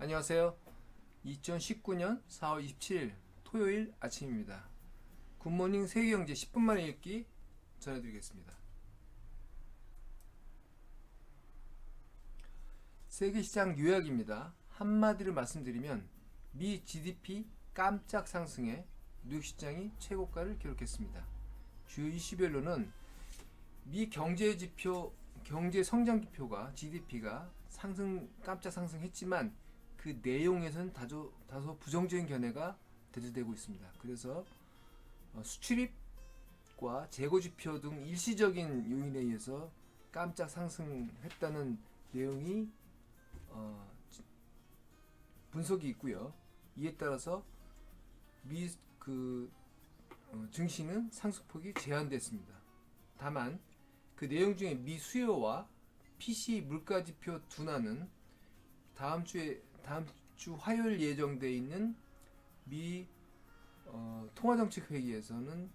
안녕하세요. 2019년 4월 27일 토요일 아침입니다. 굿모닝 세계경제 10분 만에 읽기 전해드리겠습니다. 세계시장 요약입니다. 한마디로 말씀드리면 미 GDP 깜짝 상승에 뉴욕시장이 최고가를 기록했습니다. 주요 이슈별로는 미 경제지표, 경제성장지표가 GDP가 깜짝 상승했지만 그 내용에서는 다소 부정적인 견해가 대두되고 있습니다. 그래서 수출입과 재고지표 등 일시적인 요인에 의해서 깜짝 상승했다는 내용이 분석이 있고요. 이에 따라서 미 증시는 상승폭이 제한됐습니다. 다만 그 내용 중에 미 수요와 PC 물가지표 둔화는 다음 주 화요일 예정되어 있는 미 통화정책회의에서는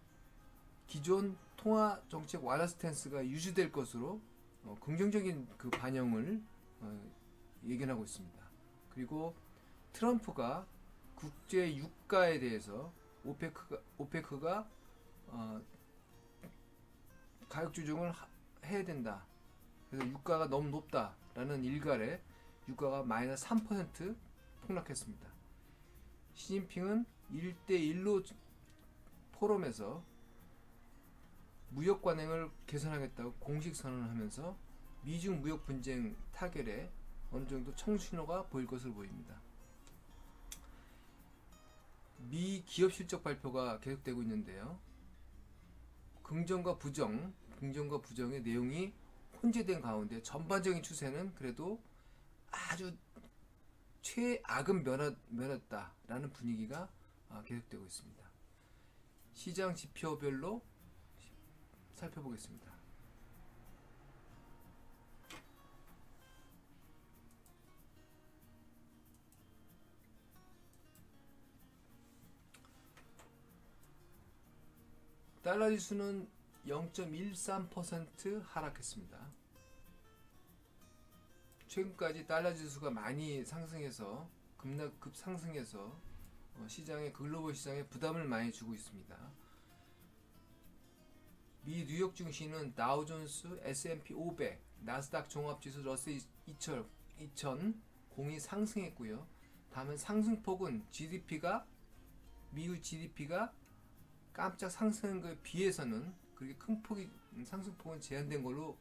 기존 통화정책 완화 스탠스가 유지될 것으로 긍정적인 그 반영을 예견하고 있습니다. 그리고 트럼프가 국제 유가에 대해서 오페크가 가격 조정을 해야 된다. 그래서 유가가 너무 높다라는 일갈에 유가가 마이너스 3% 폭락했습니다. 시진핑은 1대1로 포럼에서 무역 관행을 개선하겠다고 공식 선언을 하면서 미중 무역 분쟁 타결에 어느 정도 청신호가 보일 것으로 보입니다. 미 기업 실적 발표가 계속되고 있는데요. 긍정과 부정의 내용이 혼재된 가운데 전반적인 추세는 그래도 아주 최악은 면했다라는 분위기가 계속되고 있습니다. 시장 지표별로 살펴보겠습니다. 달러 지수는 0.13% 하락했습니다. 최근까지 달러 지수가 많이 상승해서 급상승해서 글로벌 시장에 부담을 많이 주고 있습니다. 미 뉴욕 증시는 다우존스, S&P 500, 나스닥 종합지수 러셀 2000 공이 상승했고요. 다만 상승폭은 미국 GDP가 깜짝 상승한 것에 비해서는 그렇게 큰 상승폭은 제한된 걸로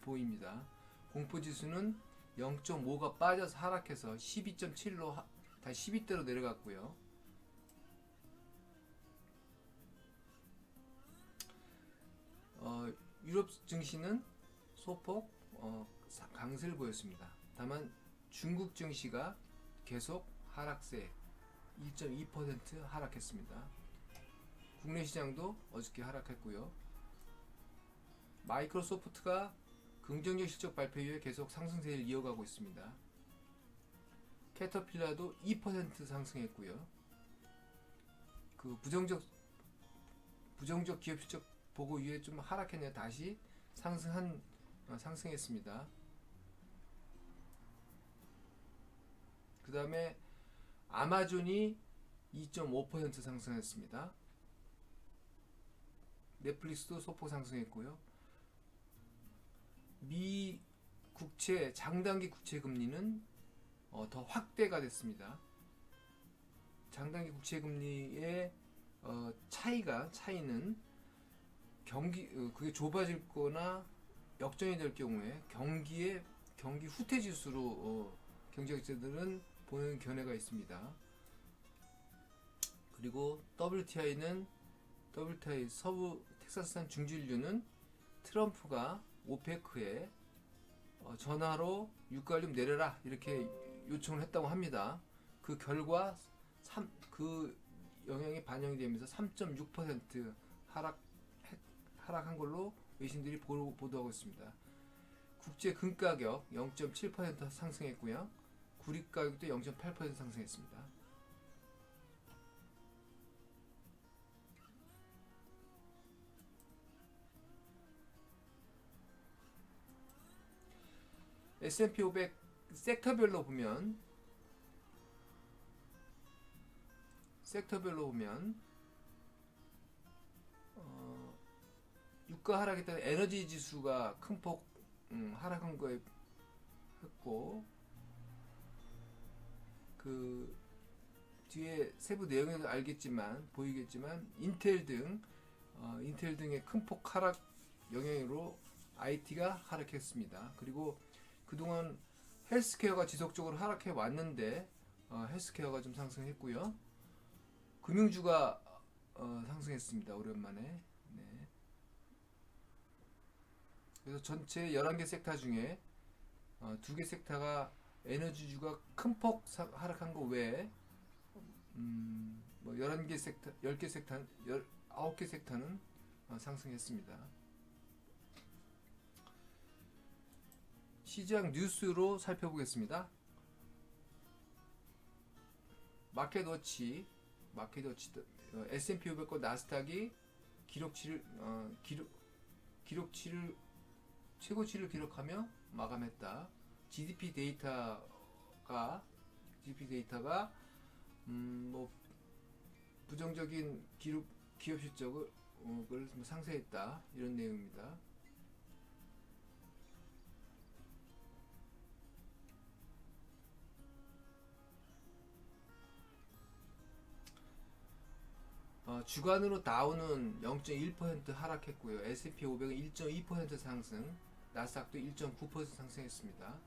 보입니다. 공포지수는 0.5가 빠져서 하락해서 12.7로 다시 12대로 내려갔고요. 유럽 증시는 소폭 강세를 보였습니다. 다만 중국 증시가 계속 하락세 1.2% 하락했습니다. 국내 시장도 어저께 하락했고요. 마이크로소프트가 긍정적 실적 발표 이후에 계속 상승세를 이어가고 있습니다. 캐터필라도 2% 상승했고요. 그 부정적 기업 실적 보고 이후에 좀 하락했네요. 다시 상승했습니다. 그 다음에 아마존이 2.5% 상승했습니다. 넷플릭스도 소폭 상승했고요. 미 장단기 국채 금리는 더 확대가 됐습니다. 장단기 국채 금리의 차이는 그게 좁아질 거나 역전이 될 경우에 경기 후퇴 지수로 경제학자들은 보는 견해가 있습니다. 그리고 WTI 서부 텍사스산 중진류는 트럼프가 오페크에 전화로 유가를 좀 내려라 이렇게 요청을 했다고 합니다. 그 결과 그 영향이 반영이 되면서 3.6% 하락한 걸로 외신들이 보도하고 있습니다. 국제 금 가격 0.7% 상승했고요. 구리 가격도 0.8% 상승했습니다. S&P 500 섹터별로 보면 섹터별로 보면 유가 하락에 따른 에너지 지수가 큰 폭 하락한 거에 했고, 그 뒤에 세부 내용에도 알겠지만 보이겠지만 인텔 등의 큰 폭 하락 영향으로 IT가 하락했습니다. 그리고 그동안 헬스케어가 지속적으로 하락해 왔는데 헬스케어가 좀 상승했고요. 금융주가 상승했습니다. 오랜만에. 네. 그래서 전체 11개 섹터 중에 2개 섹터가 에너지주가 큰 폭 하락한 거 외에 뭐 11개 섹터, 10개 섹터, 9개 섹터는 상승했습니다. 시장 뉴스로 살펴보겠습니다. 마켓워치 S&P 500과 나스닥이 기록치를 최고치를 기록하며 마감했다. GDP 데이터가 뭐 부정적인 기업 실적을 상쇄했다, 이런 내용입니다. 주간으로 다우는 0.1% 하락했고요. S&P 500은 1.2% 상승, 나스닥도 1.9% 상승했습니다.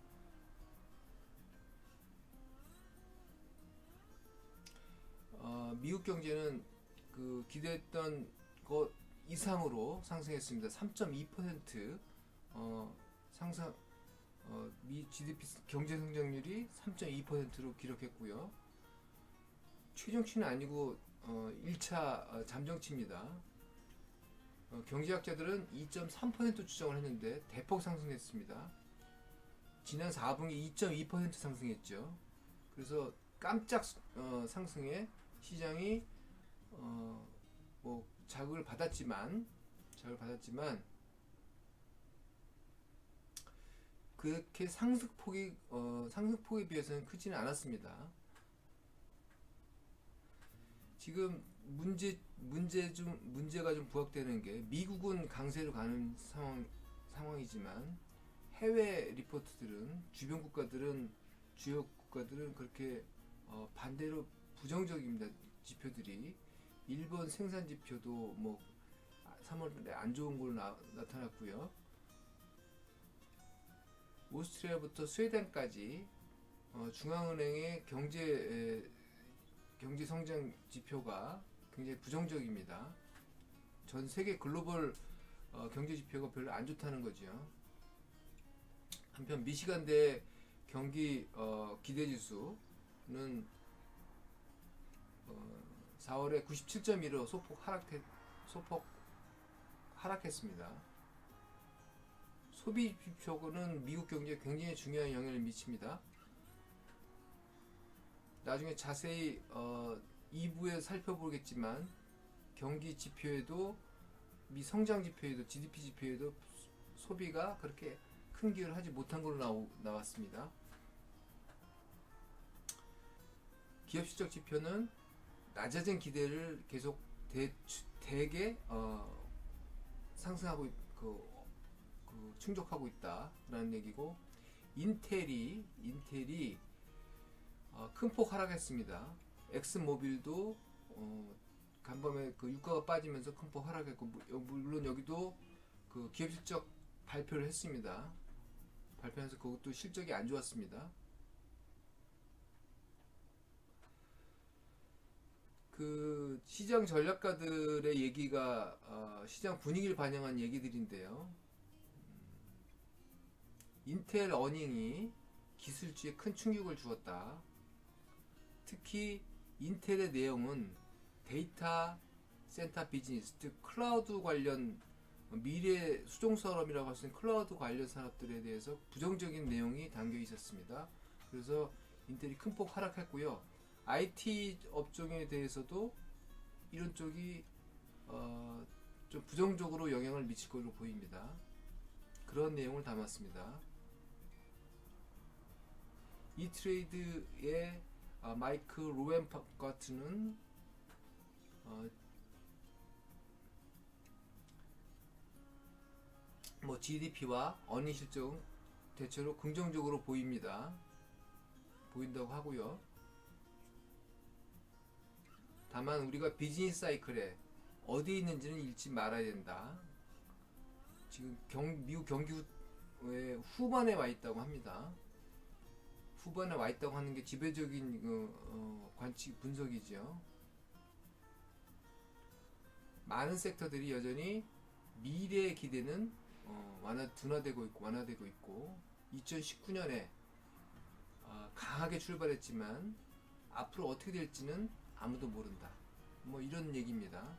미국 경제는 그 기대했던 것 이상으로 상승했습니다. 3.2% 상승, 미 GDP 경제 성장률이 3.2%로 기록했고요. 최종치는 아니고 1차 잠정치입니다. 경제학자들은 2.3% 추정을 했는데 대폭 상승했습니다. 지난 4분기 2.2% 상승했죠. 그래서 깜짝 상승에 시장이 뭐 자극을 받았지만 그렇게 상승폭에 비해서는 크지는 않았습니다. 지금 문제가 좀 부각되는 게, 미국은 강세로 가는 상황이지만 해외 리포트들은, 주요 국가들은 그렇게 반대로 부정적입니다. 지표들이. 일본 생산 지표도 뭐 3월에 안 좋은 걸로 나타났고요. 오스트리아부터 스웨덴까지 중앙은행의 경제 성장 지표가 굉장히 부정적입니다. 전 세계 글로벌 경제 지표가 별로 안 좋다는 거죠. 한편 미시간대 경기 기대지수는 4월에 97.1로 소폭 하락했습니다. 소비 지표는 미국 경제에 굉장히 중요한 영향을 미칩니다. 나중에 자세히 2부에 살펴보겠지만 경기 지표에도, 미 성장 지표에도, GDP 지표에도 소비가 그렇게 큰 기여를 하지 못한 걸로 나왔습니다. 기업 실적 지표는 낮아진 기대를 계속 대개 상승하고 충족하고 있다라는 얘기고, 인텔이 큰 폭 하락했습니다. 엑슨모빌도 간밤에 그 유가가 빠지면서 큰 폭 하락했고, 물론 여기도 그 기업 실적 발표를 했습니다. 발표하면서 그것도 실적이 안 좋았습니다. 그 시장 전략가들의 얘기가 시장 분위기를 반영한 얘기들인데요. 인텔 어닝이 기술주에 큰 충격을 주었다. 특히 인텔의 내용은 데이터 센터 비즈니스, 즉 클라우드 관련, 미래 수종산업이라고 할 수 있는 클라우드 관련 산업들에 대해서 부정적인 내용이 담겨 있었습니다. 그래서 인텔이 큰 폭 하락했고요. IT 업종에 대해서도 이런 쪽이 좀 부정적으로 영향을 미칠 것으로 보입니다. 그런 내용을 담았습니다. 이트레이드의 마이크 로웬파트는 어, 뭐 GDP와 어닝 실적은 대체로 긍정적으로 보인다고 하고요. 다만 우리가 비즈니스 사이클에 어디에 있는지는 잃지 말아야 된다. 지금 미국 경기의 후반에 와 있다고 합니다. 후반에 와 있다고 하는 게 지배적인 관측 분석이죠. 많은 섹터들이 여전히 미래의 기대는 완화되고 있고 2019년에 강하게 출발했지만 앞으로 어떻게 될지는 아무도 모른다. 뭐 이런 얘기입니다.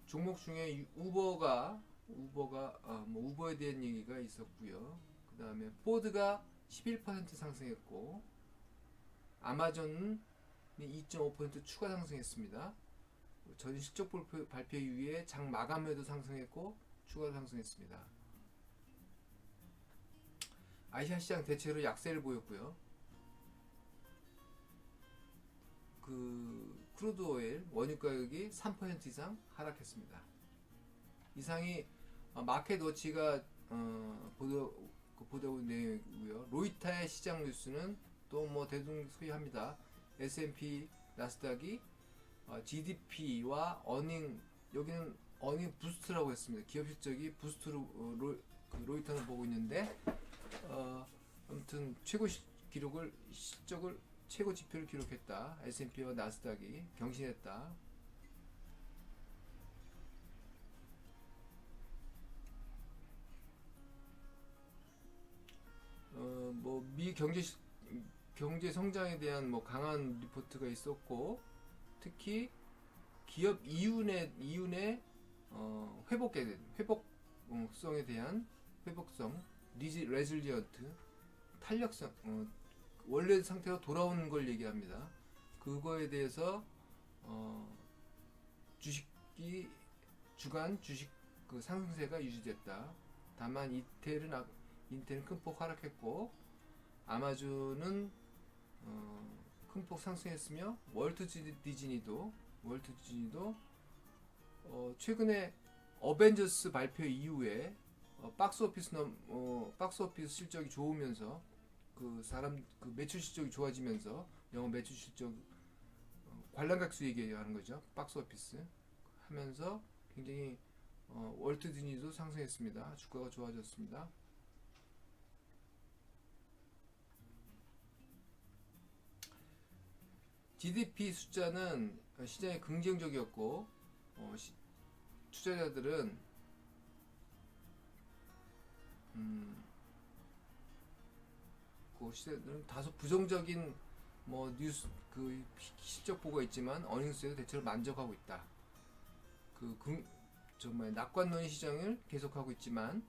종목 중에 우버에 대한 얘기가 있었고요. 그 다음에 포드가 11% 상승했고 아마존은 2.5% 추가 상승했습니다. 전 실적 발표 이후에 장 마감에도 상승했고 추가 상승했습니다. 아시아 시장 대체로 약세를 보였고요. 크루드 오일 원유 가격이 3% 이상 하락했습니다. 이상이 마켓 워치가 보도하고 있는 내용이고요. 로이타의 시장 뉴스는 또 뭐 대동소이합니다. S&P 나스닥이 GDP와 어닝, 여기는 어닝 부스트라고 했습니다. 기업 실적이 부스트로 로이터는 보고 있는데 아무튼 실적을 최고 지표를 기록했다. S&P와 나스닥이 경신했다. 미 경제 성장에 대한 강한 리포트가 있었고, 특히 기업 이윤의 회복성에 대한 레질리언트, 탄력성, 원래 상태로 돌아오는 걸 얘기합니다. 그거에 대해서 주간 주식 상승세가 유지됐다. 다만 인텔은 큰 폭 하락했고 아마존은 큰 폭 상승했으며 월트 디즈니도 최근에 어벤져스 발표 이후에 박스오피스 실적이 좋으면서 매출 실적이 좋아지면서 영업 매출 실적 관람객 수 얘기하는 거죠. 박스오피스 하면서 굉장히 월트 디즈니도 상승했습니다. 주가가 좋아졌습니다. GDP 숫자는 시장에 긍정적이었고 투자자들은 시대는 다소 부정적인 뉴스 실적 보고가 있지만 어닝스에도 대체로 만족하고 있다. 정말 낙관론의 시장을 계속하고 있지만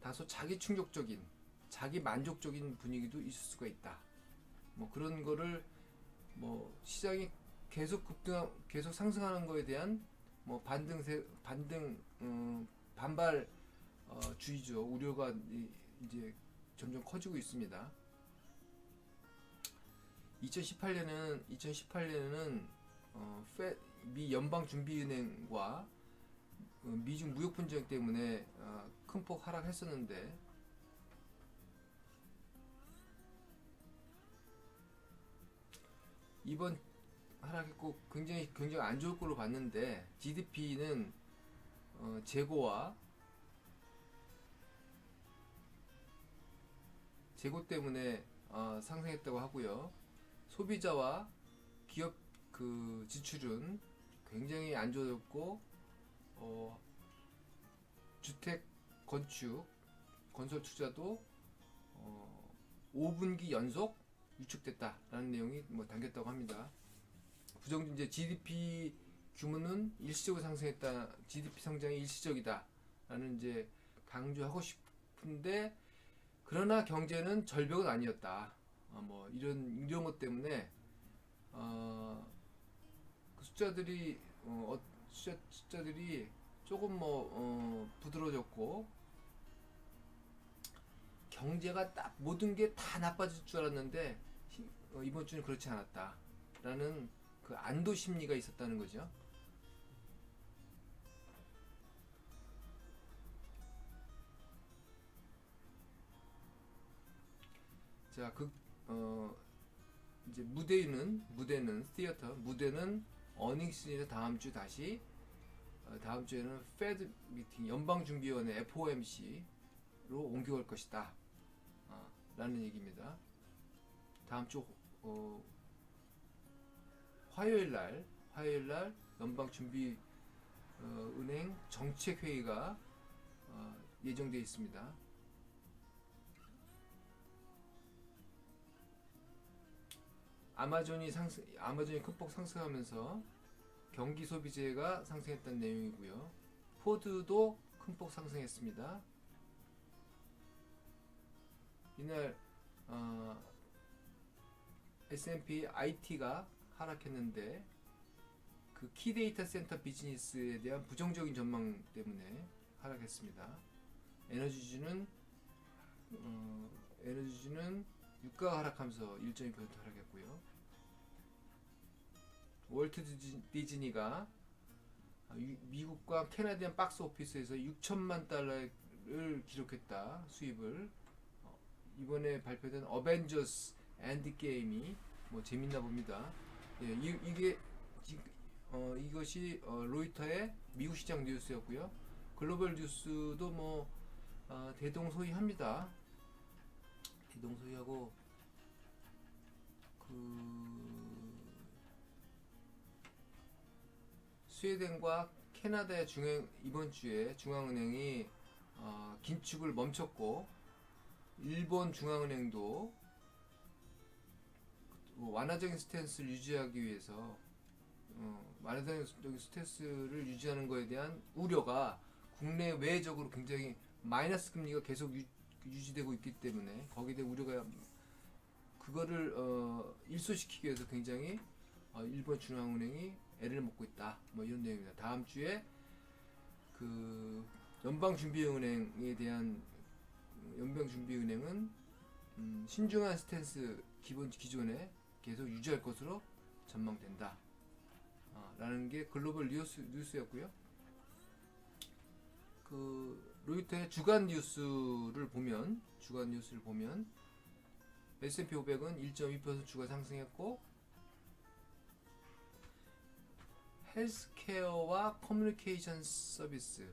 다소 자기 충족적인, 자기 만족적인 분위기도 있을 수가 있다. 그런 거를 시장이 계속 상승하는 거에 대한 반발 주의죠. 우려가 이제 점점 커지고 있습니다. 2018년에는 미 연방준비은행과 미중 무역 분쟁 때문에 큰 폭 하락했었는데 이번 하락했고 굉장히 안 좋을 걸로 봤는데 GDP는 재고 때문에 상승했다고 하고요. 소비자와 기업 지출은 굉장히 안 좋아졌고 주택 건설 투자도 5분기 연속 위축됐다라는 내용이 담겼다고 합니다. 이제 GDP 규모는 일시적으로 상승했다. GDP 성장이 일시적이다라는 이제 강조하고 싶은데 그러나 경제는 절벽은 아니었다. 이런 것 때문에 숫자들이 조금 부드러워졌고 경제가 모든 게 다 나빠질 줄 알았는데 이번 주는 그렇지 않았다라는 그 안도 심리가 있었다는 거죠. 자, 이제 무대는 시어터 무대는 어닝 시즌에서 다음 주 다시 다음 주에는 페드 미팅 연방준비위원회 FOMC로 옮겨갈 것이다 라는 얘기입니다. 다음 주 화요일날 연방준비은행 정책회의가 예정되어 있습니다. 아마존이 큰폭 상승하면서 경기 소비재가 상승했다는 내용이고요. 포드도 큰폭 상승했습니다. 이날 S&P IT가 하락했는데 그 키데이터 센터 비즈니스에 대한 부정적인 전망 때문에 하락했습니다. 에너지주는 유가가 하락하면서 1.2% 하락했고요. 월트 디즈니가 미국과 캐나디안 박스 오피스에서 6천만 달러를 기록했다. 수입을. 이번에 발표된 어벤져스 엔드 게임이 뭐 재밌나 봅니다. 예, 이것이 로이터의 미국 시장 뉴스였고요. 글로벌 뉴스도 뭐 대동소이합니다. 대동소이하고 스웨덴과 캐나다의 이번 주에 중앙은행이 긴축을 멈췄고 일본 중앙은행도 완화적인 스탠스를 유지하기 위해서 완화적인 스탠스를 유지하는 것에 대한 우려가 국내 외적으로 굉장히 마이너스 금리가 계속 유지되고 있기 때문에 거기에 대한 우려가 그거를 일소시키기 위해서 굉장히 일본 중앙은행이 애를 먹고 있다. 뭐 이런 내용입니다. 다음 주에 그 연방준비은행에 대한 연방준비은행은 신중한 스탠스 기존에 계속 유지할 것으로 전망된다. 라는 게 글로벌 뉴스였고요. 그 로이터의 주간 뉴스를 보면 S&P 500은 1.2% 주가 상승했고 헬스케어와 커뮤니케이션 서비스는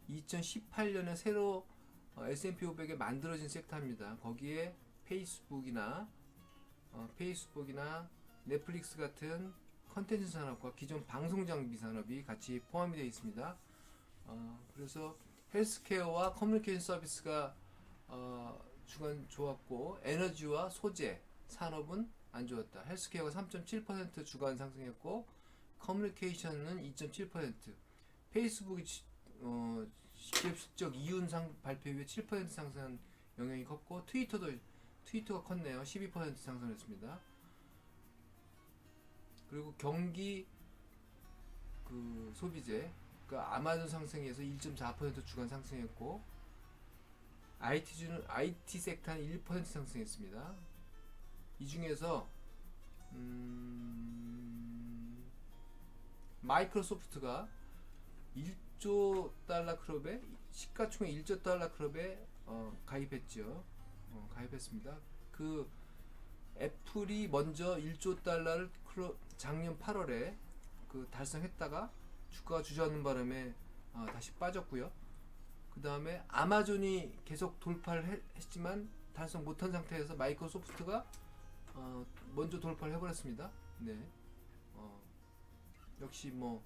2018년에 새로 S&P 500에 만들어진 섹터입니다. 거기에 페이스북이나 넷플릭스 같은 컨텐츠 산업과 기존 방송 장비 산업이 같이 포함이 되어 있습니다. 그래서 헬스케어와 커뮤니케이션 서비스가 주간 좋았고 에너지와 소재 산업은 안 좋았다. 헬스케어가 3.7% 주간 상승했고 커뮤니케이션은 2.7%. 페이스북이 기업실적 이윤상 발표 이후에 7% 상승한 영향이 컸고 트위터가 컸네요. 12% 상승했습니다. 그리고 경기 그 소비재 그러니까 아마존 상승해서 1.4% 주간 상승했고 IT 섹터는 1% 상승했습니다. 이 중에서 마이크로소프트가 1조 달러 클럽에 시가총액 1조 달러 클럽에 가입했죠. 가입했습니다. 그 애플이 먼저 1조 달러를 작년 8월에 그 달성했다가 주가가 주저하는 바람에 다시 빠졌고요. 그 다음에 아마존이 계속 돌파를 했지만 달성 못한 상태에서 마이크로소프트가 먼저 돌파를 해버렸습니다. 네, 역시 뭐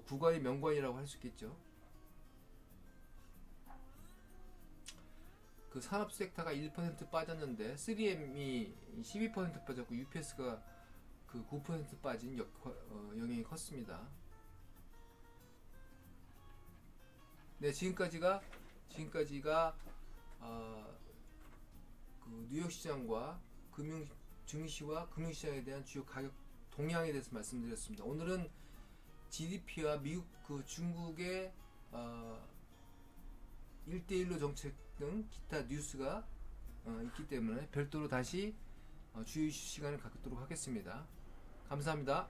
구간이 명관이라고 할 수 있겠죠. 그 산업 섹터가 1% 빠졌는데 3M이 12% 빠졌고 UPS가 그 9% 빠진 영향이 컸습니다. 네, 지금까지가 그 뉴욕 시장과 증시와 금융시장에 대한 주요 가격 동향에 대해서 말씀드렸습니다. 오늘은 GDP와 미국 중국의 1대1로 정책 등 기타 뉴스가 있기 때문에 별도로 다시 주요 이슈 시간을 갖도록 하겠습니다. 감사합니다.